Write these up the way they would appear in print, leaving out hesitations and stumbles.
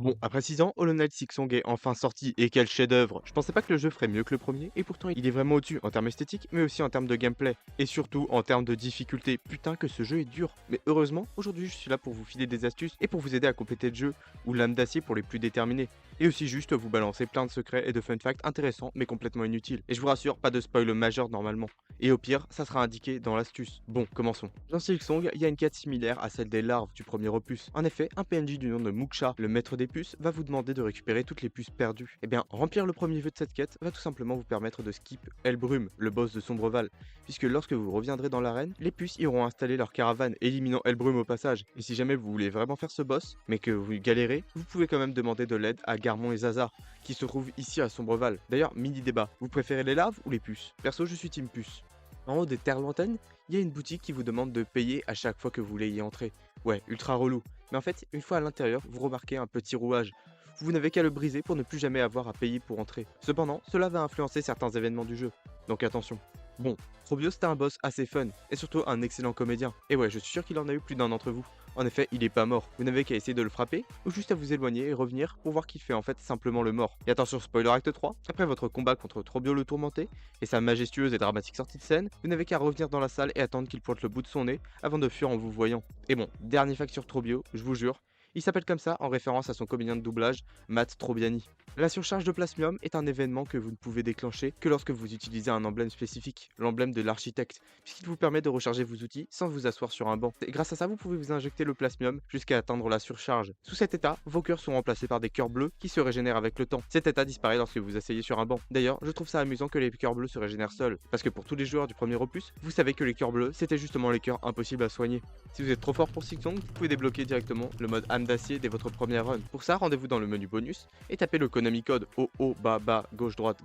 Bon, après 6 ans, Hollow Knight Silksong est enfin sorti, et quel chef-d'œuvre! Je pensais pas que le jeu ferait mieux que le premier, et pourtant il est vraiment au-dessus en termes esthétiques, mais aussi en termes de gameplay, et surtout en termes de difficulté. Putain que ce jeu est dur! Mais heureusement, aujourd'hui je suis là pour vous filer des astuces et pour vous aider à compléter le jeu, ou l'âme d'acier pour les plus déterminés. Et aussi juste vous balancer plein de secrets et de fun facts intéressants mais complètement inutiles. Et je vous rassure, pas de spoil majeur normalement. Et au pire, ça sera indiqué dans l'astuce. Bon, commençons. Dans Silksong, il y a une quête similaire à celle des larves du premier opus. En effet, un PNJ du nom de Muksha, le maître des puces, va vous demander de récupérer toutes les puces perdues. Et bien, remplir le premier vœu de cette quête va tout simplement vous permettre de skip Elbrum, le boss de Sombreval, puisque lorsque vous reviendrez dans l'arène, les puces iront installer leur caravane, éliminant Elbrum au passage. Et si jamais vous voulez vraiment faire ce boss, mais que vous galérez, vous pouvez quand même demander de l'aide à Garmon et Zazar, qui se trouvent ici à Sombreval. D'ailleurs, mini débat, vous préférez les larves ou les puces? Perso, je suis team puce. En haut des terres lointaines, il y a une boutique qui vous demande de payer à chaque fois que vous voulez y entrer. Ouais, ultra relou. Mais en fait, une fois à l'intérieur, vous remarquez un petit rouage. Vous n'avez qu'à le briser pour ne plus jamais avoir à payer pour entrer. Cependant, cela va influencer certains événements du jeu. Donc attention. Bon, Probio c'était un boss assez fun, et surtout un excellent comédien. Et ouais, je suis sûr qu'il en a eu plus d'un d'entre vous. En effet, il est pas mort. Vous n'avez qu'à essayer de le frapper, ou juste à vous éloigner et revenir pour voir qu'il fait en fait simplement le mort. Et attention, spoiler acte 3, après votre combat contre Trobio le tourmenté, et sa majestueuse et dramatique sortie de scène, vous n'avez qu'à revenir dans la salle et attendre qu'il pointe le bout de son nez avant de fuir en vous voyant. Et bon, dernier fact sur Trobio, je vous jure, il s'appelle comme ça en référence à son comédien de doublage, Matt Trobiani. La surcharge de plasmium est un événement que vous ne pouvez déclencher que lorsque vous utilisez un emblème spécifique, l'emblème de l'architecte, puisqu'il vous permet de recharger vos outils sans vous asseoir sur un banc. Et grâce à ça, vous pouvez vous injecter le plasmium jusqu'à atteindre la surcharge. Sous cet état, vos cœurs sont remplacés par des cœurs bleus qui se régénèrent avec le temps. Cet état disparaît lorsque vous asseyez sur un banc. D'ailleurs, je trouve ça amusant que les cœurs bleus se régénèrent seuls, parce que pour tous les joueurs du premier opus, vous savez que les cœurs bleus, c'était justement les cœurs impossibles à soigner. Si vous êtes trop fort pour Silksong, vous pouvez débloquer directement le mode âme d'acier dès votre première run. Pour ça, rendez-vous dans le menu bonus et tapez le Konami code haut haut bas bas gauche droite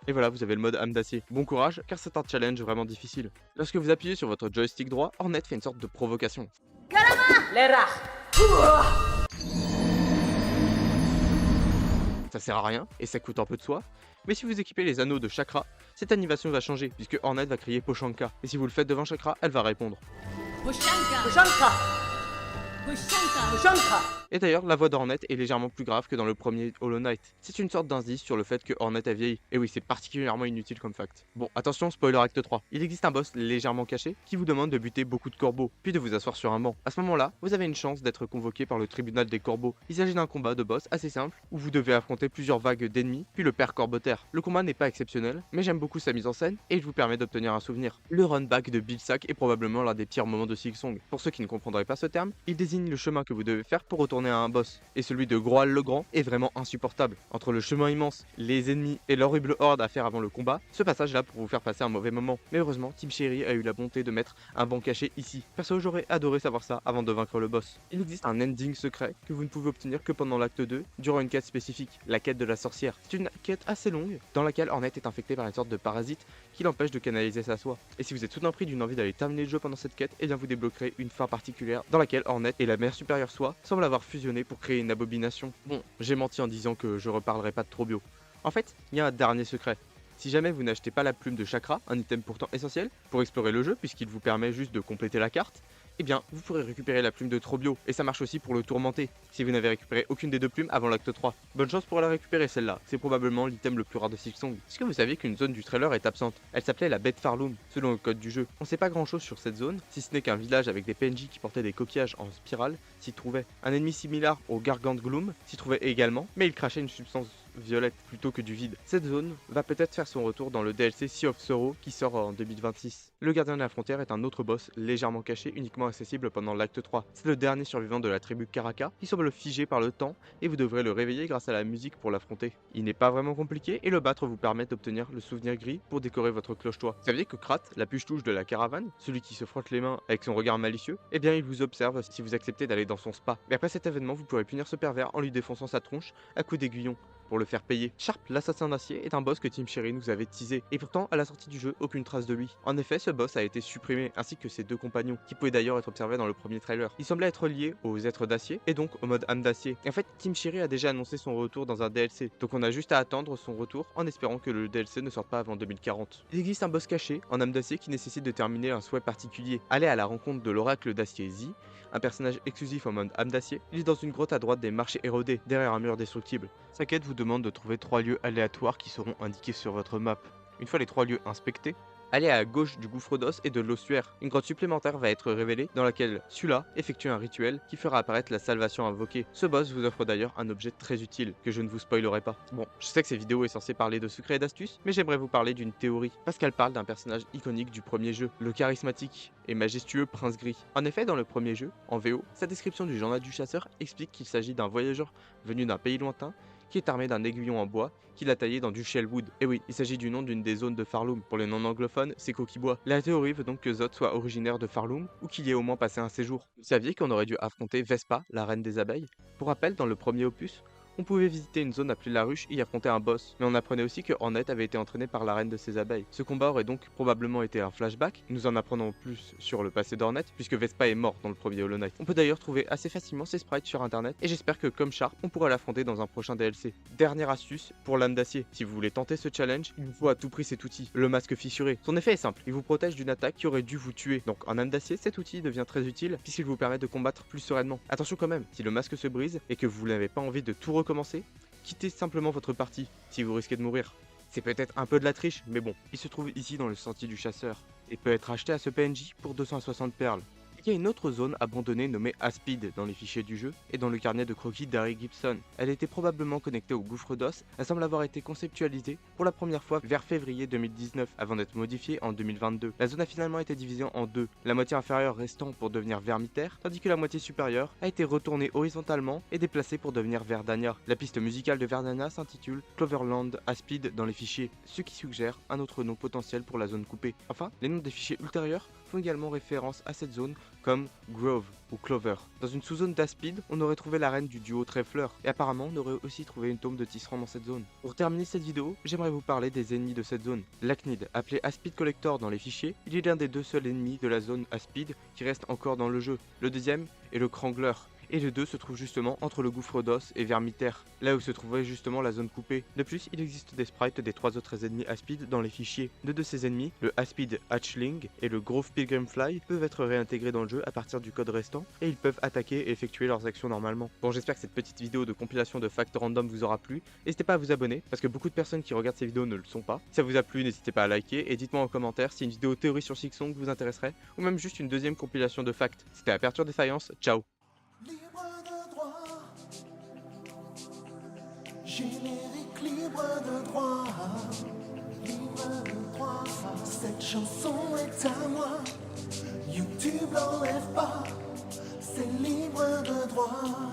et voilà, vous avez le mode âme d'acier. Bon courage car c'est un challenge vraiment difficile. Lorsque vous appuyez sur votre joystick droit, Hornet fait une sorte de provocation. Ça sert à rien et ça coûte un peu de soi, mais si vous équipez les anneaux de chakra, cette animation va changer puisque Hornet va crier Poshanka et si vous le faites devant chakra, elle va répondre. Et d'ailleurs, la voix d'Hornet est légèrement plus grave que dans le premier Hollow Knight. C'est une sorte d'indice sur le fait que Hornet a vieilli. Et oui, c'est particulièrement inutile comme fact. Bon, attention, spoiler acte 3. Il existe un boss légèrement caché qui vous demande de buter beaucoup de corbeaux, puis de vous asseoir sur un banc. À ce moment-là, vous avez une chance d'être convoqué par le tribunal des corbeaux. Il s'agit d'un combat de boss assez simple, où vous devez affronter plusieurs vagues d'ennemis, puis le père Corbeterre. Le combat n'est pas exceptionnel, mais j'aime beaucoup sa mise en scène, et il vous permet d'obtenir un souvenir. Le run back de Bill Sack est probablement l'un des pires moments de Silksong. Pour ceux qui ne comprendraient pas ce terme, il désigne le chemin que vous devez faire pour retourner à un boss. Et celui de Groal le Grand est vraiment insupportable. Entre le chemin immense, les ennemis et l'horrible horde à faire avant le combat, ce passage là pour vous faire passer un mauvais moment. Mais heureusement, Team Cherry a eu la bonté de mettre un banc caché ici. Perso, j'aurais adoré savoir ça avant de vaincre le boss. Il existe un ending secret que vous ne pouvez obtenir que pendant l'acte 2, durant une quête spécifique, la quête de la sorcière. C'est une quête assez longue, dans laquelle Hornet est infecté par une sorte de parasite qui l'empêche de canaliser sa soie. Et si vous êtes soudain pris d'une envie d'aller terminer le jeu pendant cette quête, eh bien vous débloquerez une fin particulière dans laquelle Hornet et la mère supérieure soie semblent avoir fusionné pour créer une abomination. Bon, j'ai menti en disant que je reparlerai pas de Trobio. En fait, il y a un dernier secret. Si jamais vous n'achetez pas la plume de chakra, un item pourtant essentiel pour explorer le jeu puisqu'il vous permet juste de compléter la carte, eh bien vous pourrez récupérer la plume de Trobio et ça marche aussi pour le tourmenté si vous n'avez récupéré aucune des deux plumes avant l'acte 3. Bonne chance pour la récupérer celle-là, c'est probablement l'item le plus rare de Silksong. Est-ce que vous saviez qu'une zone du trailer est absente? Elle s'appelait la Bête Farloom, selon le code du jeu. On sait pas grand chose sur cette zone, si ce n'est qu'un village avec des PNJ qui portaient des coquillages en spirale s'y trouvait. Un ennemi similaire au Gargant Gloom s'y trouvait également, mais il crachait une substance violette plutôt que du vide. Cette zone va peut-être faire son retour dans le DLC Sea of Sorrow qui sort en 2026. Le gardien de la frontière est un autre boss légèrement caché, uniquement accessible pendant l'acte 3. C'est le dernier survivant de la tribu Karaka qui semble figé par le temps et vous devrez le réveiller grâce à la musique pour l'affronter. Il n'est pas vraiment compliqué et le battre vous permet d'obtenir le souvenir gris pour décorer votre cloche-toit. Vous saviez que Krat, la puce-touche de la caravane, celui qui se frotte les mains avec son regard malicieux, eh bien il vous observe si vous acceptez d'aller dans son spa. Mais après cet événement, vous pourrez punir ce pervers en lui défonçant sa tronche à coups d'aiguillon pour le faire payer. Sharp, l'assassin d'acier, est un boss que Team Cherry nous avait teasé, et pourtant à la sortie du jeu, aucune trace de lui. En effet, ce boss a été supprimé, ainsi que ses deux compagnons, qui pouvaient d'ailleurs être observés dans le premier trailer. Il semblait être lié aux êtres d'acier, et donc au mode âme d'acier. Et en fait, Team Cherry a déjà annoncé son retour dans un DLC, donc on a juste à attendre son retour en espérant que le DLC ne sorte pas avant 2040. Il existe un boss caché en âme d'acier qui nécessite de terminer un souhait particulier. Aller à la rencontre de l'oracle d'acier Z, un personnage exclusif en mode âme d'acier. Il est dans une grotte à droite des marchés érodés, derrière un mur destructible. Sa quête vous demande de trouver 3 lieux aléatoires qui seront indiqués sur votre map. Une fois les 3 lieux inspectés, allez à gauche du gouffre d'os et de l'ossuaire. Une grotte supplémentaire va être révélée dans laquelle Sula effectue un rituel qui fera apparaître la salvation invoquée. Ce boss vous offre d'ailleurs un objet très utile que je ne vous spoilerai pas. Bon, je sais que cette vidéo est censée parler de secrets et d'astuces, mais j'aimerais vous parler d'une théorie, parce qu'elle parle d'un personnage iconique du premier jeu, le charismatique et majestueux Prince Gris. En effet, dans le premier jeu, en VO, sa description du journal du chasseur explique qu'il s'agit d'un voyageur venu d'un pays lointain qui est armé d'un aiguillon en bois qu'il a taillé dans du shellwood. Et oui, il s'agit du nom d'une des zones de Farloom. Pour les non-anglophones, c'est Coquibois. La théorie veut donc que Zod soit originaire de Farloom ou qu'il y ait au moins passé un séjour. Vous saviez qu'on aurait dû affronter Vespa, la reine des abeilles? Pour rappel, dans le premier opus, on pouvait visiter une zone appelée la ruche et y affronter un boss, mais on apprenait aussi que Hornet avait été entraîné par la reine de ses abeilles. Ce combat aurait donc probablement été un flashback, nous en apprenons plus sur le passé d'Hornet, puisque Vespa est mort dans le premier Hollow Knight. On peut d'ailleurs trouver assez facilement ses sprites sur internet, et j'espère que comme Sharp, on pourra l'affronter dans un prochain DLC. Dernière astuce pour l'âme d'acier, si vous voulez tenter ce challenge, il vous faut à tout prix cet outil, le masque fissuré. Son effet est simple, il vous protège d'une attaque qui aurait dû vous tuer, donc en âme d'acier, cet outil devient très utile, puisqu'il vous permet de combattre plus sereinement. Attention quand même, si le masque se brise, et que vous n'avez pas envie de tout recommencer, quittez simplement votre partie, si vous risquez de mourir. C'est peut-être un peu de la triche, mais bon. Il se trouve ici dans le sentier du chasseur, et peut être acheté à ce PNJ pour 260 perles. Il y a une autre zone abandonnée nommée Aspide dans les fichiers du jeu et dans le carnet de croquis d'Harry Gibson. Elle était probablement connectée au gouffre d'os, elle semble avoir été conceptualisée pour la première fois vers février 2019 avant d'être modifiée en 2022. La zone a finalement été divisée en deux, la moitié inférieure restant pour devenir Vermitaire, tandis que la moitié supérieure a été retournée horizontalement et déplacée pour devenir Verdania. La piste musicale de Verdania s'intitule Cloverland Aspide dans les fichiers, ce qui suggère un autre nom potentiel pour la zone coupée. Enfin, les noms des fichiers ultérieurs font également référence à cette zone comme Grove ou Clover. Dans une sous-zone d'Aspide, on aurait trouvé la reine du duo Trèfleur, et apparemment on aurait aussi trouvé une tombe de Tisserand dans cette zone. Pour terminer cette vidéo, j'aimerais vous parler des ennemis de cette zone. L'Acnid, appelé Aspide Collector dans les fichiers, il est l'un des deux seuls ennemis de la zone Aspide qui reste encore dans le jeu. Le deuxième est le Krangler, et les deux se trouvent justement entre le gouffre d'os et Vermitaire, là où se trouvait justement la zone coupée. De plus, il existe des sprites des 3 autres ennemis Aspide dans les fichiers. Deux de ces ennemis, le Aspide Hatchling et le Grove Pilgrimfly, peuvent être réintégrés dans le jeu à partir du code restant, et ils peuvent attaquer et effectuer leurs actions normalement. Bon, j'espère que cette petite vidéo de compilation de facts random vous aura plu. N'hésitez pas à vous abonner, parce que beaucoup de personnes qui regardent ces vidéos ne le sont pas. Si ça vous a plu, n'hésitez pas à liker, et dites-moi en commentaire si une vidéo théorie sur Silksong vous intéresserait, ou même juste une deuxième compilation de facts. C'était Aperture Défaillance, ciao. Libre de droit, générique libre de droit, libre de droit. Cette chanson est à moi, YouTube l'enlève pas, c'est libre de droit.